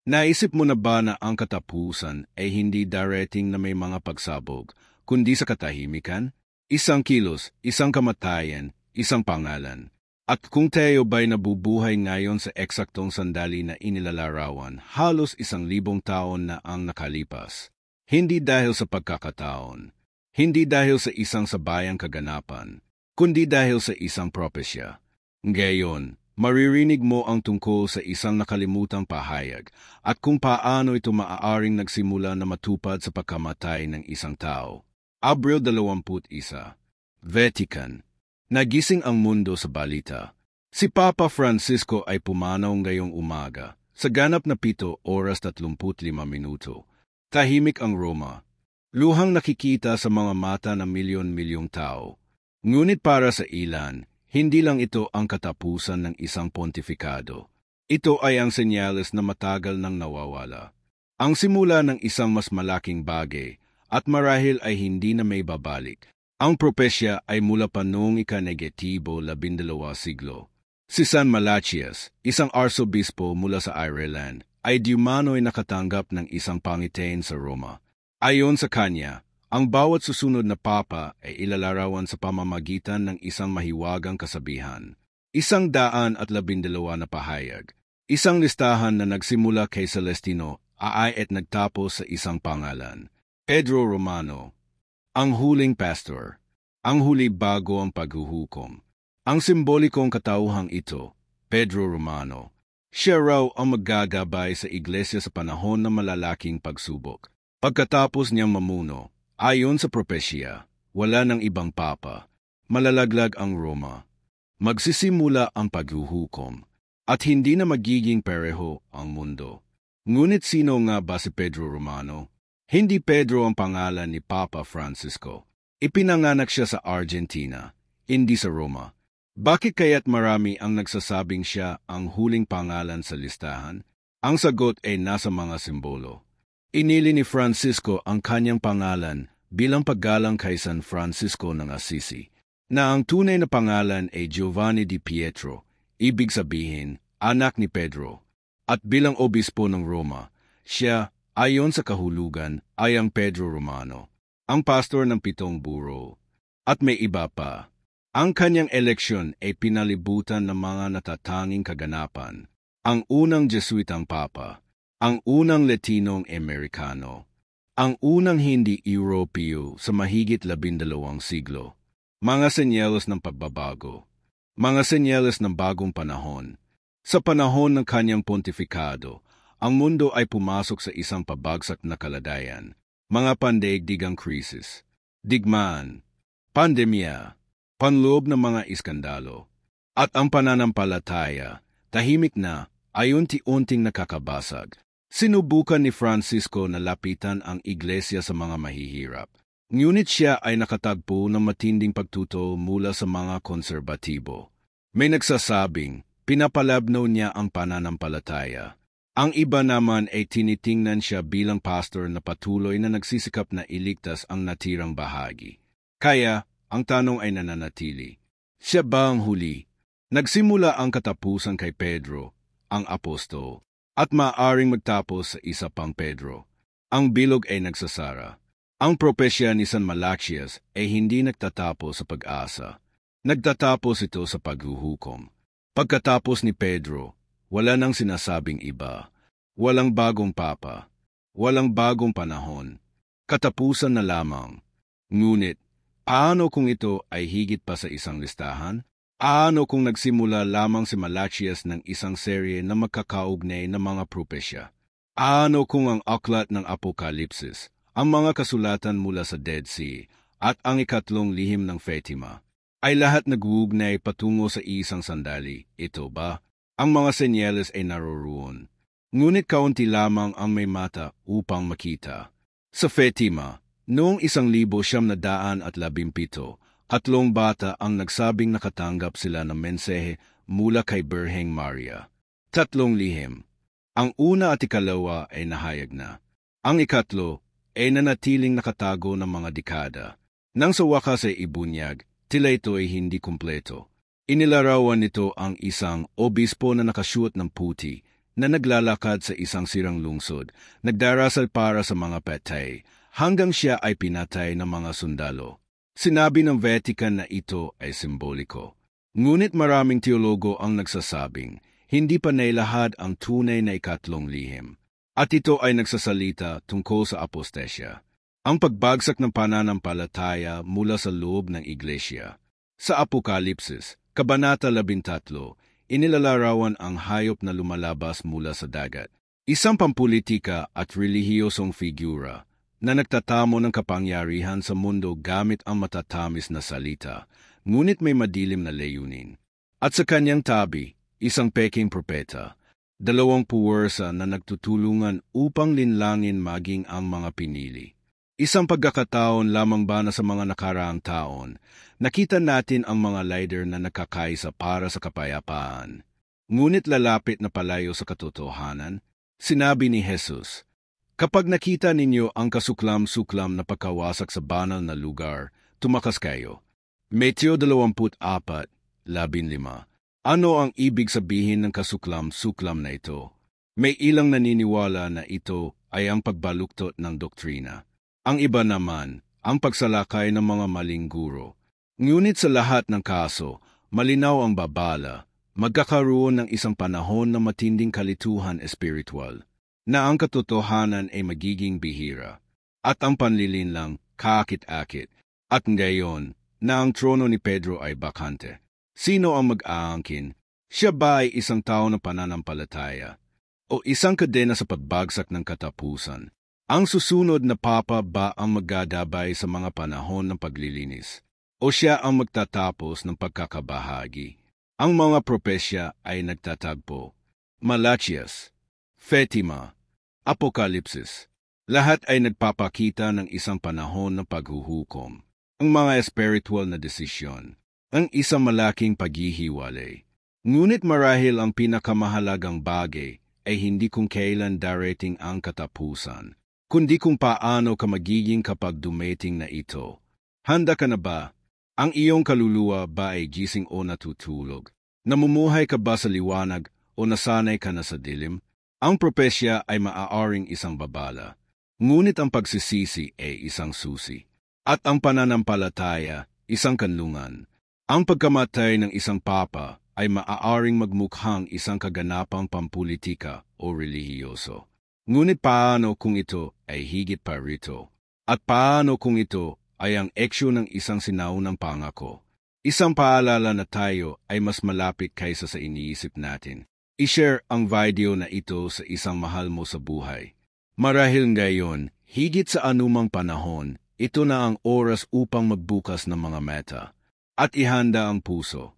Naisip mo na ba na ang katapusan ay hindi darating na may mga pagsabog, kundi sa katahimikan? Isang kilos, isang kamatayan, isang pangalan. At kung tayo ba'y nabubuhay ngayon sa eksaktong sandali na inilalarawan, halos 1,000 taon na ang nakalipas. Hindi dahil sa pagkakataon, hindi dahil sa isang sabayang kaganapan, kundi dahil sa isang propesya. Ngayon, maririnig mo ang tungkol sa isang nakalimutang pahayag at kung paano ito maaaring nagsimula na matupad sa pagkamatay ng isang tao. Abril 21, Vatican. Nagising ang mundo sa balita. Si Papa Francisco ay pumanaw ngayong umaga, sa ganap na 7:35. Tahimik ang Roma. Luhang nakikita sa mga mata ng milyon-milyong tao. Ngunit para sa ilan, hindi lang ito ang katapusan ng isang pontifikado. Ito ay ang senyales na matagal nang nawawala. Ang simula ng isang mas malaking bagay, at marahil ay hindi na may babalik. Ang propesya ay mula pa noong ika-12 siglo. Si San Malachias, isang arsobispo mula sa Ireland, ay diumano'y nakatanggap ng isang pangitain sa Roma. Ayon sa kanya, ang bawat susunod na papa ay ilalarawan sa pamamagitan ng isang mahiwagang kasabihan. 112 na pahayag. Isang listahan na nagsimula kay Celestino ay at nagtapos sa isang pangalan. Pedro Romano. Ang huling pastor. Ang huli bago ang paghuhukom. Ang simbolikong katauhang ito, Pedro Romano. Siya raw ang maggagabay sa iglesia sa panahon ng malalaking pagsubok. Pagkatapos niyang mamuno, ayon sa propesya, wala ng ibang papa. Malalaglag ang Roma. Magsisimula ang paghuhukom. At hindi na magiging pareho ang mundo. Ngunit sino nga ba si Pedro Romano? Hindi Pedro ang pangalan ni Papa Francisco. Ipinanganak siya sa Argentina, hindi sa Roma. Bakit kaya't marami ang nagsasabing siya ang huling pangalan sa listahan? Ang sagot ay nasa mga simbolo. Inili ni Francisco ang kanyang pangalan bilang paggalang kay San Francisco ng Assisi, na ang tunay na pangalan ay Giovanni di Pietro, ibig sabihin, anak ni Pedro. At bilang obispo ng Roma, siya, ayon sa kahulugan, ay ang Pedro Romano, ang pastor ng 7 buro. At may iba pa. Ang kanyang eleksyon ay pinalibutan ng mga natatanging kaganapan. Ang unang Jesuitang Papa, ang unang Latinong Amerikano, ang unang hindi Europeo sa mahigit 12 siglo. Mga senyales ng pagbabago, mga senyales ng bagong panahon. Sa panahon ng kanyang pontifikado, ang mundo ay pumasok sa isang pabagsak na kalagayan. Mga pandaigdigang krisis, digmaan, pandemya, panloob ng mga iskandalo, at ang pananampalataya, tahimik na, ay unti-unting nakakabasag. Sinubukan ni Francisco na lapitan ang iglesia sa mga mahihirap. Ngunit siya ay nakatagpo ng matinding pagtutol mula sa mga konserbatibo. May nagsasabing, pinapalabnaw niya ang pananampalataya. Ang iba naman ay tinitingnan siya bilang pastor na patuloy na nagsisikap na iligtas ang natirang bahagi. Kaya, ang tanong ay nananatili. Siya ba ang huli? Nagsimula ang katapusan kay Pedro, ang apostol, at maaaring magtapos sa isa pang Pedro. Ang bilog ay nagsasara. Ang propesya ni San Malachias ay hindi nagtatapos sa pag-asa. Nagtatapos ito sa paghuhukom. Pagkatapos ni Pedro, wala nang sinasabing iba. Walang bagong papa. Walang bagong panahon. Katapusan na lamang. Ngunit, paano kung ito ay higit pa sa isang listahan? Paano kung nagsimula lamang si Malachias ng isang serye na magkakaugnay ng mga propesya? Paano kung ang aklat ng Apokalipsis, ang mga kasulatan mula sa Dead Sea, at ang ikatlong lihim ng Fatima, ay lahat nag-uugnay patungo sa isang sandali? Ito ba? Ang mga senyales ay naroroon. Ngunit kaunti lamang ang may mata upang makita. Sa Fatima, noong 1917, 3 bata ang nagsabing nakatanggap sila ng mensahe mula kay Birheng Maria. 3 lihim. Ang una at ikalawa ay nahayag na. Ang ikatlo ay nanatiling nakatago ng mga dekada. Nang sa wakas ay ibunyag, tila ito ay hindi kumpleto. Inilarawan nito ang isang obispo na nakasuot ng puti, na naglalakad sa isang sirang lungsod, nagdarasal para sa mga patay, hanggang siya ay pinatay ng mga sundalo. Sinabi ng Vatican na ito ay simboliko. Ngunit maraming teologo ang nagsasabing, hindi pa nailahad ang tunay na ikatlong lihim. At ito ay nagsasalita tungkol sa apostesya, ang pagbagsak ng pananampalataya mula sa loob ng iglesia. Sa Apokalipsis, Kabanata 13, inilalarawan ang hayop na lumalabas mula sa dagat. Isang pampulitika at relihiyosong figura na nagtatamo ng kapangyarihan sa mundo gamit ang matatamis na salita, ngunit may madilim na layunin. At sa kanyang tabi, isang peking propeta, 2 puwersa na nagtutulungan upang linlangin maging ang mga pinili. Isang pagkakataon lamang ba na sa mga nakaraang taon, nakita natin ang mga leader na nakakaisa para sa kapayapaan. Ngunit lalapit na palayo sa katotohanan, sinabi ni Jesus, "Kapag nakita ninyo ang kasuklam-suklam na pagkawasak sa banal na lugar, tumakas kayo." Mateo 24:15. Ano ang ibig sabihin ng kasuklam-suklam na ito? May ilang naniniwala na ito ay ang pagbaluktot ng doktrina. Ang iba naman, ang pagsalakay ng mga maling guro. Ngunit sa lahat ng kaso, malinaw ang babala, magkakaroon ng isang panahon na matinding kalituhan espiritual, na ang katotohanan ay magiging bihira, at ang panlilinlang kaakit-akit, at ngayon na ang trono ni Pedro ay bakante. Sino ang mag-aangkin? Siya ba ay isang tao na pananampalataya? O isang kadena sa pagbagsak ng katapusan? Ang susunod na papa ba ang magdadabay sa mga panahon ng paglilinis? O siya ang magtatapos ng pagkakabahagi? Ang mga propesya ay nagtatagpo. Malachias, Fatima, Apokalipsis, lahat ay nagpapakita ng isang panahon ng paghuhukom. Ang mga spiritual na desisyon, ang isang malaking paghihiwalay. Ngunit marahil ang pinakamahalagang bagay ay hindi kung kailan darating ang katapusan, kundi kung paano ka magiging kapag dumating na ito. Handa ka na ba? Ang iyong kaluluwa ba ay gising o natutulog? Namumuhay ka ba sa liwanag o nasanay ka na sa dilim? Ang propesya ay maaaring isang babala, ngunit ang pagsisisi ay isang susi. At ang pananampalataya, isang kanlungan. Ang pagkamatay ng isang papa ay maaaring magmukhang isang kaganapang pampulitika o relihiyoso. Ngunit paano kung ito ay higit pa rito? At paano kung ito ay ang eksyo ng isang sinaunang pangako? Isang paalala na tayo ay mas malapit kaysa sa iniisip natin. I-share ang video na ito sa isang mahal mo sa buhay. Marahil ngayon, higit sa anumang panahon, ito na ang oras upang magbukas ng mga meta at ihanda ang puso.